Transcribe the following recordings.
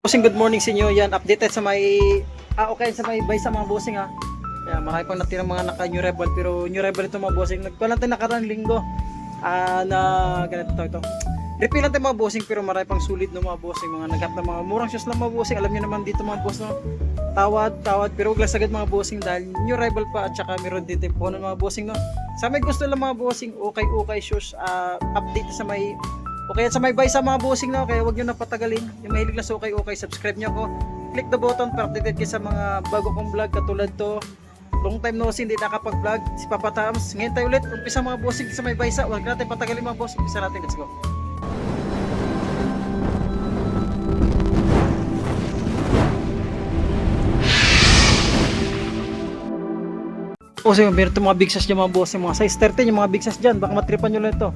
Bossing, good morning sa inyo. Yan, updated sa may okay sa may bay sa mga bossing ha. Yan, marami pang natirang mga naka New Rebel, pero New Rebel ito mga bossing. Nagpalan tayo nakarang linggo na ganito ito. Refill lang tayo mga bossing, pero marami pang sulit no mga bossing. Mga naghat na mga murang shoes lang mga bossing. Alam niyo naman dito mga boss no. Tawad, pero huwag lang sagad mga bossing dahil New Rebel pa at saka meron din po ng mga bossing no. Sa may gusto lang mga bossing, okay shoes, update sa may okay sa may buy sa mga bossing no, kaya wag niyo na patagalin. Yung mahilig lang sa okay, subscribe niyo ako. Click the button para updated kayo sa mga bago kong vlog katulad to. Long time no sin, hindi nakapag-vlog. Si Papa Tams. Ngayon tayo ulit, umpisa mga bossing sa may buy sa. Wag natin patagalin mga boss. Umpisa natin, let's go. Bossing, meron itong mga big size dyan mga bossing. Mga size 13 yung mga big size dyan. Baka matripan nyo lang ito.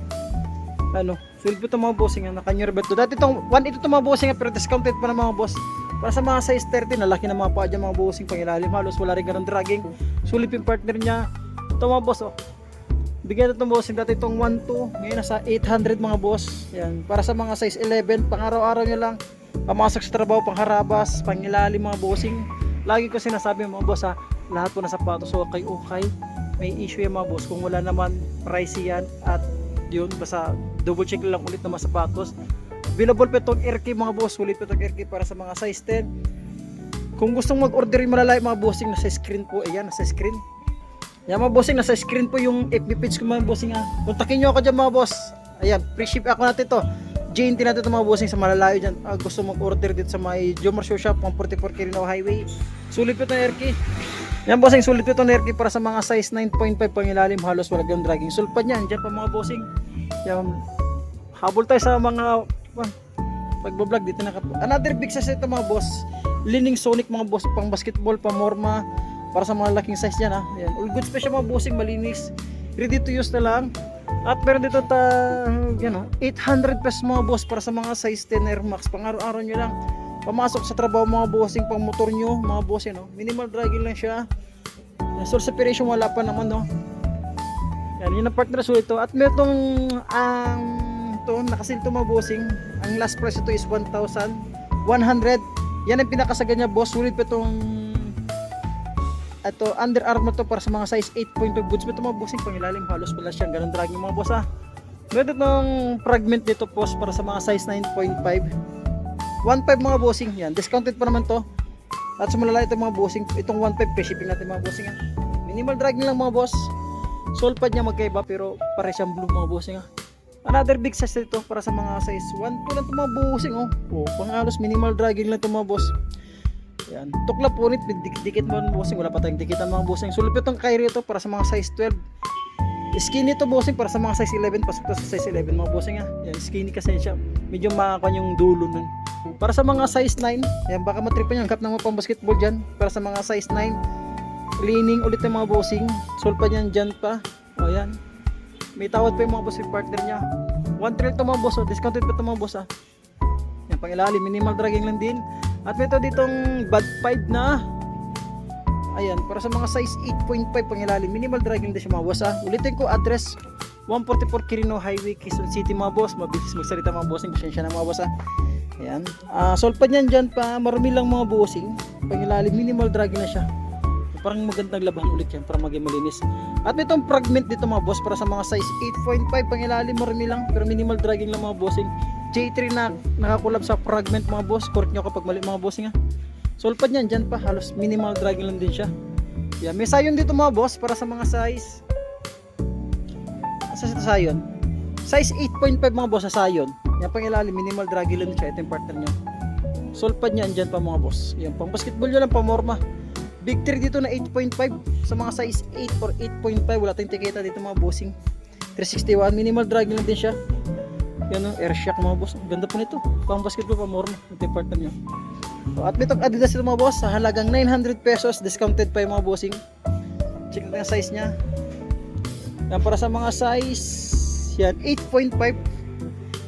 Ano, sulit po itong mga bossing. Naka-New Rebel to. Dati itong 1 ito itong mga bossing pero discounted pa ng mga boss. Para sa mga size 13, nalaki na mga paa dyan mga bossing. Pangilalim halos, wala rin ganun dragging. Sulit yung partner niya. Ito mga boss oh. Bigyan itong bossing. Dati itong 1-2. Ngayon nasa 800 mga boss. Yan. Para sa mga size 11, pang araw-araw nyo lang. Pamasok sa trabaho, pang harabas, pangilalim mga bossing. Lagi ko sinasabi mga boss ha, lahat po na sapatos okay. May issue yung mga boss kung wala naman pricey yan at yun, basta double check lang ulit na mga sapatos. Available pa itong RK mga boss, ulit pa itong RK para sa mga size 10. Kung gustong mag-order yung malalaki mga bossing, nasa screen po, ayan, nasa screen. Yan mga bossing, nasa screen po yung FB page ko mga bossing ha. Kontakin nyo ako dyan mga boss. Ayan, free ship ako natin to. JNT natin ito mga bossing sa malalayo dyan. Gusto mag-order dito sa may Jomar Shoe Shop, 144 Quirino Highway. Sulit po itong RK. Yan bossing, sulit po itong RK para sa mga size 9.5 pangilalim, halos wala yung dragging. Sulpad yan, dyan pa mga bossing. Yan, habol tayo sa mga pagbablog dito na another big size ito mga boss. Lining Sonic mga boss, pang basketball, pang morma. Para sa mga laking size dyan ha. Yan, all good special mga bossing, malinis. Ready to use na lang. At meron dito yan, 800 pesos mga boss para sa mga size 10 Air Max. Pang araw-araw nyo lang. Pamasok sa trabaho mga bossing, pang motor nyo mga bossing no. Minimal dragging lang siya. Source separation wala pa naman no. Yan, yun ang partner so ito. At meron ito, nakasil ito mga bossing. Ang last price ito is 1,100. Yan ang pinakasaga niya boss. Sulit pa itong ito, Under Armour to para sa mga size 8.5 boots. Ito mga bossing, pangilalim halos pala siya. Ganun dragging mga boss ha. Meron itong fragment dito boss para sa mga size 9.5. 1.5 mga bossing. Yan, discounted pa naman to. At sa malala ito mga bossing, itong 1.5 free shipping natin mga bossing ha. Minimal dragging lang mga boss. Sole pad niya magkaiba pero pare siyang blue mga bossing ha. Another big size ito para sa mga size 1.2 lang ito mga bossing oh. Pang halos minimal dragging lang ito mga boss. Yan, tukla punit, dikit mo mga bossing, wala pa tayong dikitan mga bossing. Sulit itong Kyrie ito para sa mga size 12. Skinny ito bossing para sa mga size 11, pasok to sa size 11 mga bossing ha. Yan, skinny kasi siya, medyo makakuan yung dulo nun. Para sa mga size 9, yan, baka matripan yung hangkap ng mga pang basketball dyan. Para sa mga size 9, cleaning ulit ng mga bossing. Sulpa niyan dyan pa. O yan, may tawad pa yung mga bossing partner niya. 1 ito mga boss, oh. Discounted pa ito mga boss ha. Yan, pang ilalim, minimal dragging lang din. At may ito ditong bad 5 na. Ayan, para sa mga size 8.5 pangilalim, minimal dragging din siya mga boss ha. Ulitin ko, address 144 Quirino Highway, Quezon City mga boss. Mabilis magsalita mga bossing, pasensya na mga boss ha. Ayan, solpad niyan dyan pa, marumi lang mga bossing. Pangilalim, minimal dragging na siya. Parang magandang labahan ulit yan para maging malinis. At may itong fragment dito mga boss para sa mga size 8.5 pangilalim, marumi lang pero minimal dragging lang mga bossing. J3 na nakakulab sa fragment mga boss. Correct nyo kapag mali mga bossing ha. Solpad niyan dyan pa, halos minimal dragging lang din siya. Yeah, may sayon dito mga boss para sa mga size. Asa ito sayon? Size 8.5 mga boss sa sayon. Yan pang ilalim, minimal dragging lang siya. Ito yung partner niya. Solpad niyan dyan pa mga boss. Yan pang basketball nyo lang, pang morma. Big 3 dito na 8.5 sa mga size 8 or 8.5. Wala tayong tiketa dito mga bossing. 361, minimal dragging lang din siya. Yan o, air shock mga boss. Ganda po nito. Pang basketball, pang morma. Ito yung partner niya. At may itong Adidas ito mga boss. Sa halagang 900 pesos. Discounted pa yung mga bossing. Check natin ang size niya. Yan para sa mga size. Yan, 8.5.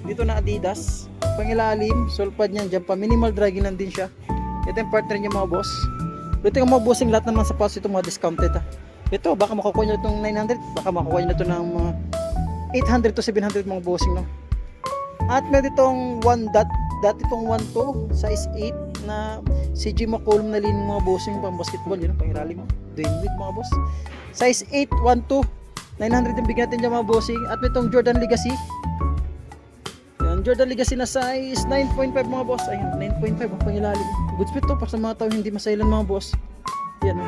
Dito na Adidas. Pangilalim. Solpad niyan. Diyan pa. Minimal dragging lang din siya. Ito yung partner niya mga boss. Ito yung mga bossing. Lahat naman sa pass ito mga discounted ha. Ito, baka makukuha nyo itong 900. Baka makukuha nyo ito ng mga 800 to 700 mga bossing no. At may ditong 1 dot dati itong 1-2, size 8 na CJ McCollum na lining mga bossing pang basketball, yun ang pangilalim mo. Dwayne Wade mga boss. Size 8, 1-2, 900 yung bigyan natin dyan mga bossing. At may itong Jordan Legacy. Yan, Jordan Legacy na size 9.5 mga boss. Ayun, 9.5 ang pangilalim. Good fit to para sa mga tao hindi masailan mga boss. Yan o.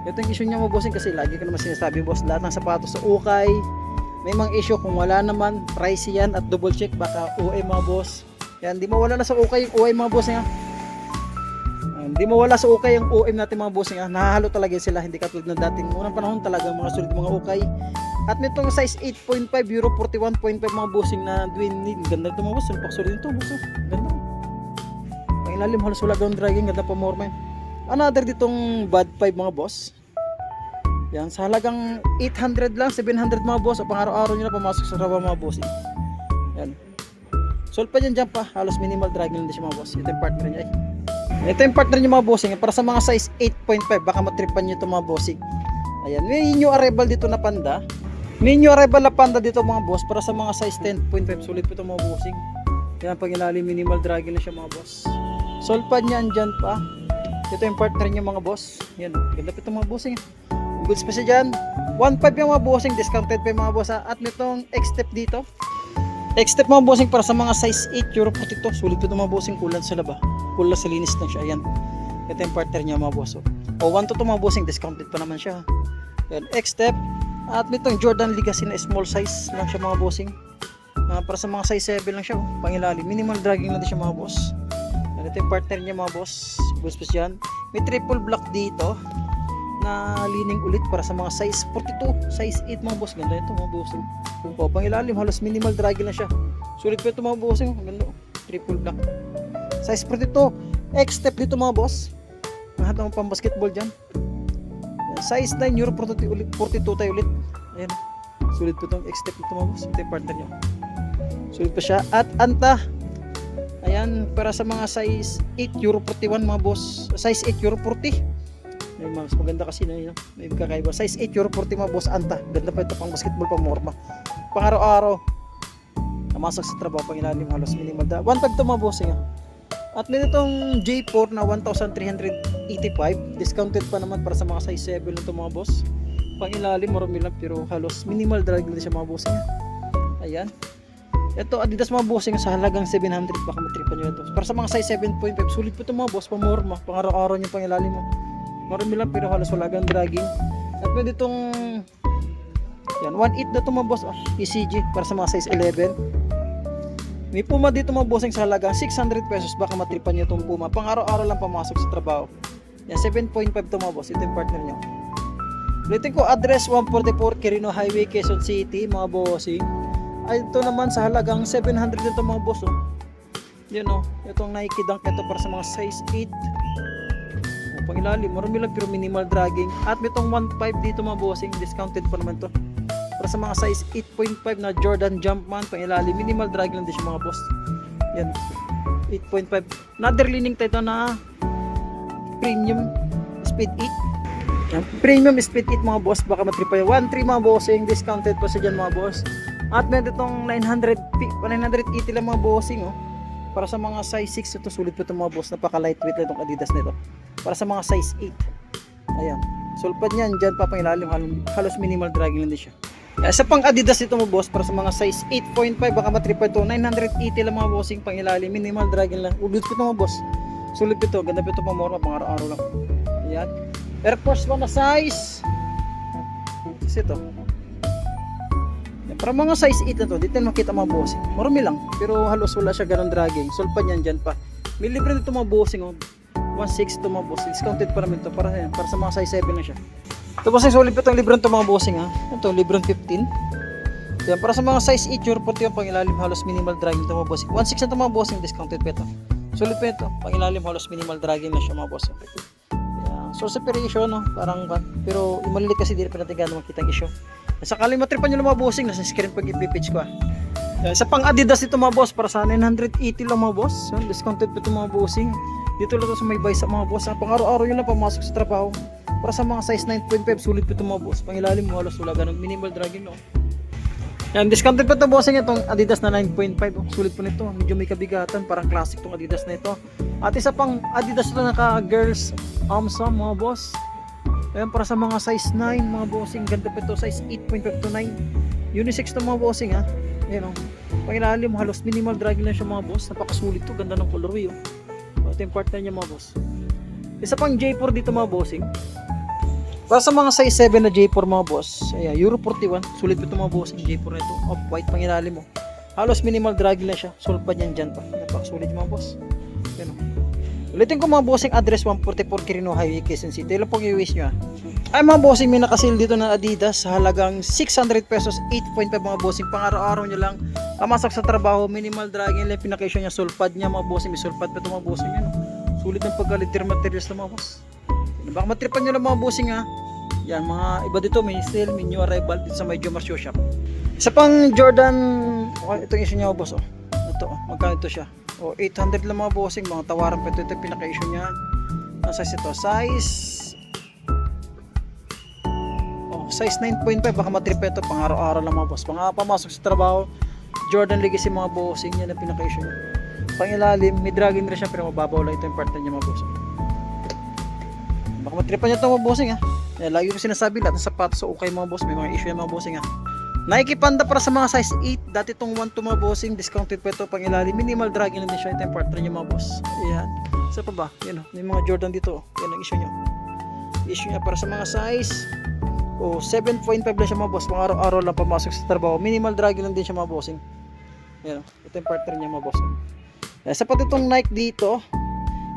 Ito yung issue niya mga bossing kasi lagi ko naman sinasabi boss, lahat ng sapatos sa ukay may mga issue, kung wala naman pricey yan at double check baka OA mga boss. Yan, di mawala na sa ukay yung OA mga bossing ha. Hindi mawala sa ukay yung OM natin mga bossing ha. Nahahalo talaga sila, hindi katulad ng dating unang panahon talaga mga sulit mga ukay. At nitong size 8.5 euro 41.5 mga bossing na Dwayne Wade. Ganda ito mga boss, sulit ito boss. Ganda. Pangilalim halos wala gawang dragging, ganda pa more man. Another ditong bad 5 mga boss. Yan, sa halagang 800 lang, 700 mga boss. O pang araw-araw nyo na pumasok sa trabaho mga bossing. Yan. Solve pa dyan pa, halos minimal dragging lang din siya mga boss. Ito yung partner niya. Ito yung partner niya mga bossing. Para sa mga size 8.5, baka matripan nyo ito mga bossing. Ayan, may new arrival dito na panda. May new arrival na panda dito mga boss. Para sa mga size 10.5, sulit po ito mga bossing. Yan, pag ilalim, minimal dragging na siya mga boss. Solve pa niya andyan pa. Ito yung partner niya mga boss. Yan, ganda po ito mga bossing. Goods pa siya dyan. 1.5 yung mga bossing, discounted pa yung mga boss ha. At nitong X-step dito. X-step mga bossing para sa mga size 8 euro 42. Sulit po ito mga bossing, kulang sa laba. Kulang sa linis lang siya. Ayan. Ito yung partner niya mga boss. O 1 to 2 mga bossing, discounted pa naman siya. Ayan, X-step. At nitong Jordan Legacy na small size lang siya mga bossing. Para sa mga size 7 lang siya. Pangilalim. Minimal dragging lang din siya mga boss. Ayan, ito yung partner niya mga boss. Goods pa siya. May triple block dito na lining ulit para sa mga size 42, size 8 mga boss. Ganda ito mga bossing. O pang ilalim, halos minimal dragging lang siya. Sulit pa ito mga bossing. Ganda, triple block. Size 42, X-step dito mga boss. Lahat ng pang basketball dyan. Size 9 euro 42 tayo ulit. Ayan, sulit pa itong X-step dito mga boss. Ito yung partner niya. Sulit pa siya. At anta, ayan, para sa mga size 8 euro 41 mga boss. Size 8 euro 40. Ay, mas maganda kasi na yun. May kakaiba. Size 8 euro 40 mga boss, anta. Ganda pa ito pang basketball, pang morma. Pang araw-araw. Namasok sa trabaho, pang ilalim, halos minimal. 1.5 ito mga boss. At nito itong J4 na 1,385. Discounted pa naman para sa mga size 7 ito mga boss. Pang ilalim, marami lang, pero halos minimal drag din siya mga boss. Ayan. Ito Adidas mga bossing sa halagang 700, baka matripan nyo ito. Para sa mga size 7.5, sulit po ito mga boss, pang morma. Pang araw-araw nyo pang ilalim mo. Marami lang pero halos wala kang dragging. At pwede itong yan, 1.8 na ito mga boss, ECG para sa mga size 11. May Puma dito mga bossing sa halagang 600 pesos, baka matripan nyo itong Puma. Pang araw-araw lang pamasok sa trabaho. Yan, 7.5 ito mga boss, ito yung partner nyo. Ulitin ko, address 144 Quirino Highway, Quezon City mga bossing. Ay, ito naman sa halagang 700 ito mga boss. Yun itong Nike Dunk ito para sa mga size 8. Pang ilalim, marami lang pero minimal dragging. At itong 1.5 dito mga bossing, discounted pa naman to. Para sa mga size 8.5 na Jordan Jumpman, pang ilalim, minimal dragging lang din siya mga boss. Yan, 8.5. Another leaning tayo na premium speed 8. Yan, premium speed 8 mga boss, baka matripa yung 1.3 mga bossing, discounted pa siya dyan mga boss. At meron itong 980 lang mga bossing para sa mga size 6, ito sulit pa itong mga boss, napaka lightweight lang itong Adidas nito. Para sa mga size 8. Ayan. Sulpad niyan, dyan pa pang ilalim, halos minimal dragging lang din siya. Sa pang Adidas ito mo boss, para sa mga size 8.5, baka matripa ito, 980 lang mga bossing, pang ilalim, minimal dragging lang. Ulit ko ito mga boss. Sulit ito, ganda pa ito pang morma, pang araw-araw lang. Ayan. Air Force 1 na size. Kasi ito. Para mga size 8 na to, dito makita mga bossing. Marami lang, pero halos wala siya ganun dragging. Sulpad niyan dyan pa. May libre nito mga bossing 1.6 to mga boss. Discounted pa namin to para sa mga size 7 na siya. Ito bossing, solid pa itong libron to mga bossing Ito, libron 15. Yan, para sa mga size 8 euro 40 yung pangilalim, halos minimal dragging to mga bossing. 1.6 na to mga bossing, discounted pa ito. Solid pa ito, pangilalim, halos minimal dragging na siya mga bossing. So separation parang pero malilit kasi di pa natin gano'ng makita ang issue. Sakali matripan nyo lang mga bossing, nasa screen pag ipipitch ko Sa pang Adidas ito mga boss, para sa 980 lang mga boss. Discounted pa ito mga bossing. Dito lang ito sa may baysa mga boss. Pang araw-araw yun lang pamasok sa trabaho. Para sa mga size 9.5, sulit pa ito mga boss. Pang ilalim mo halos wala ganun, minimal dragging Yan, discounted pa to bossing itong Adidas na 9.5. Oh, sulit po nito. Medyo may kabigatan, parang classic tong Adidas na ito. At isa pang Adidas na naka girls AMSA mga boss. Ayan, para sa mga size 9 mga bossing. Ganda pa ito, size 8.5 to 9. Unisex to mga bossing ha. Ayan o. Pangilalim, halos minimal dragging lang siya mga boss. Napakasulit to, ganda ng colorway oh. Ito yung partner niya mga boss. Isa pang J4 dito mga bossing. Para sa mga size 7 na J4 mga boss, ayan, Euro 41, sulit ito mga boss, yung J4 na ito, off-white pangilalim mo. Halos minimal dragging lang siya, sulpad yan dyan pa, napakasulit mga boss. Yan o. Ulitin ko mga bossing, address 144 Quirino Highway, Quezon City. Ilan pong i-wish nyo ay mga bossing, may nakasil dito na Adidas sa halagang 600 pesos, 8.5 mga bossing, pang araw-araw nyo lang, kamasok sa trabaho, minimal dragging lang, pinakisyon niya, sulpad niya mga bossing, may sulpad pa ito mga bossing yan o. Sulit ng pagkalitir materials na mga boss. Baka matripan nyo lang mga bossing ha. Yan, mga iba dito, may sale, may new arrival dito sa may Jomar Shoe Shop. Isa pang Jordan, okay, ito yung issue niya boss oh. Ito oh, magkano ito siya? Oh, 800 lang mga bossing, mga tawaran pa ito, ito yung pinaka-issue niya. Ang size ito, size 9.5, baka matripan ito, pang araw-araw lang mga boss. Pang pamasok sa trabaho, Jordan Legacy mga bossing, yan ang pinaka-issue niya. Pang ilalim, may dragging rin siya pero mababaw lang ito yung partner niya mga bossing. Baka matripan niya ito mga bossing ha. Lagi ko sinasabi lahat ng sapatos so okay mga boss, may mga issue yung mga bossing ha. Nike Panda para sa mga size 8, dati itong 1 to mga bossing, discounted pa ito pang ilalim, minimal dragging lang din siya, ito yung partner niya mga boss. Ayan, isa pa ba? Yan o, may mga Jordan dito, yan ang issue niya. Issue niya para sa mga size 7.5 lang siya mga boss, pang araw-araw lang pamasok sa trabaho, minimal dragging lang din siya mga bossing. Yan o, ito yung partner niya mga boss. Sapat itong Nike dito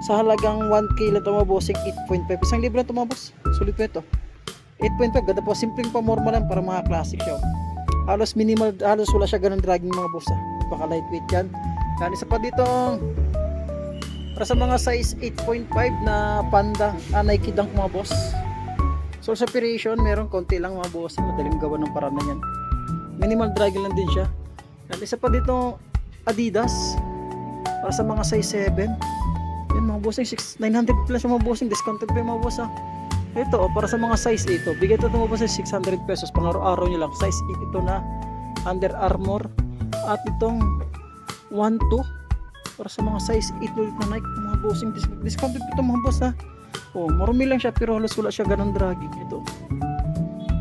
sa halagang 1K lang ito mga bossing, 8.5, isang libre lang ito mga boss, sulit pa ito 8.5, ganda po, simpleng pamorma lang para mga classic siya halos minimal, halos wala siya ganun dragging mga boss baka lightweight yan. Yan, isa pa dito para sa mga size 8.5 na Panda, Nike Dunk mga boss, source operation, meron konti lang mga boss, madaling gawa ng paraan na yan, minimal dragging lang din siya. Yan, isa pa dito Adidas para sa mga size 7. Yan mga bossing, 900 plus mga bossing, discounted pa yung mga boss ha. Ito para sa mga size 8, bigay ito mga bossing 600 pesos, pang araw-araw nyo lang, size 8 ito na Under Armour. At itong 1-2 para sa mga size 8 ulit na Nike mga bossing, discounted ito mga boss ha. Marumi lang siya pero halos wala siya ganun dragging ito.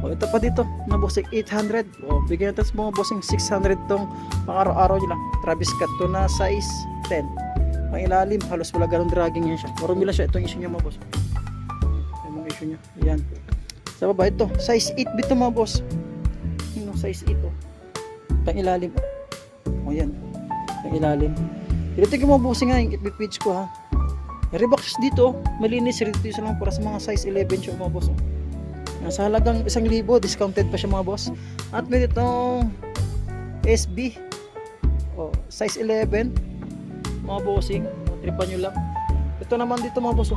Ito pa dito mga bossing 800, bigay natin sa mga bossing 600 itong pang araw-araw nyo lang, Travis Scott to na size 10. Ang ilalim, halos wala ganun dragging yan siya. Marumi lang siya, itong issue niya mga boss. Yan ang issue niya. Ayan. Sa baba, ito. Size 8 dito mga boss. Yung size 8 oh. Ang ilalim. Yan. Ang ilalim. Dito yung mga bossing nga, yung FB page ko ha. Reebok dito, malinis. Dito isa lang para sa mga size 11 siya mga boss. Sa halagang 1,000, discounted pa siya mga boss. At may itong SB. Size 11. Mga bossing, tripan nyo lang. Ito naman dito mga boss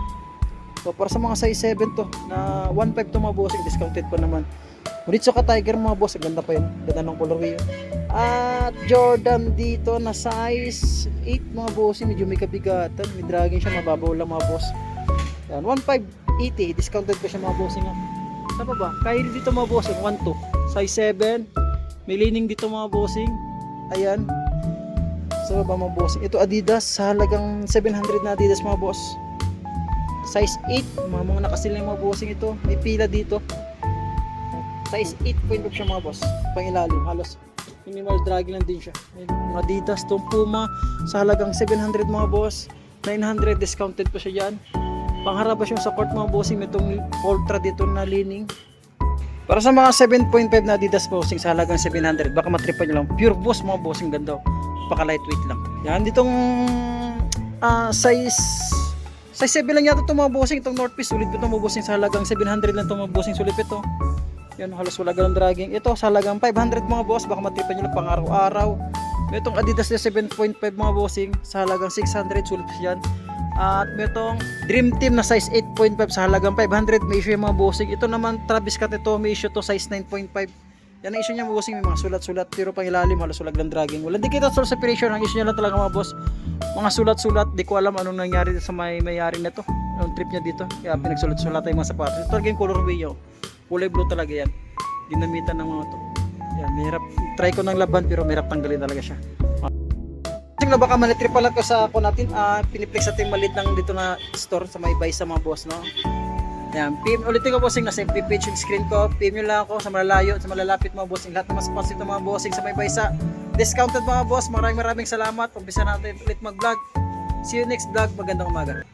para sa mga size 7 to na 1.5 to mga bossing, discounted pa naman. Ngunit ka Tiger mga boss, ganda pa yun, ganda ng colorway yun. At Jordan dito na size 8 mga bossing, medyo may kabigatan, may dragging siya, mababaw lang mga boss. Yan, 1.580, discounted pa siya mga bossing. Sa ba? Kaya dito mga bossing, 1.2 size 7, may lining dito mga bossing. Ayan. So ba mga bossing, ito Adidas sa halagang 700 na Adidas mga boss, size 8, mga nakasilang mga bossing. Ito may pila dito, size 8.5 siya mga boss, pang ilalim, halos minimal dragging lang din siya. Mga Adidas itong Puma sa halagang 700 mga boss, 900 discounted pa siya dyan. Pangharap siya sa court mga bossing, itong Ultra dito na lining. Para sa mga 7.5 na Adidas bossing sa halagang 700, baka matripan nyo lang, pure boss mga bossing, ganda, paka lightweight lang. Yan, ditong size 7 lang yata itong mga bossing, itong North Face, sulit ito mga bossing, sa halagang 700 lang itong mga bossing, sulit ito. Yan, halos wala ganun dragging. Ito sa halagang 500 mga boss, baka matripan nyo lang pang araw-araw. Itong Adidas na 7.5 mga bossing, sa halagang 600, sulit yan. At itong Dream Team na size 8.5 sa halagang 500, may issue yung mga bossing. Ito naman Travis Scott, ito may issue to size 9.5. Yan ang issue niya mga bossing, may mga sulat-sulat pero pang ilalim halos wala lang dragging. Wala di kita source separation, ang issue niya lang talaga mga boss, mga sulat-sulat. Di ko alam anong nangyari sa may-ari nito, anong trip niya dito, kaya pinagsulat-sulat yung mga sapatos. Ito talaga yung colorway yun, kulay blue talaga yan, dinamitan ng mga to. Yan, Mahirap. Try ko ng laban pero mahirap tanggalin talaga siya. Kasi na baka manitripalan ko sa ako natin, piniplex natin malit lang dito na store sa may bay sa mga boss, no? Yan, PM ulitin ko bossing, nasa FB page yung screen ko, PM nyo lang ako sa malalayo, sa malalapit mga bossing, lahat ng mas sponsor ng mga bossing sa may bay sa discounted mga boss, maraming salamat, umpisa natin ulit mag vlog, see you next vlog, magandang umaga.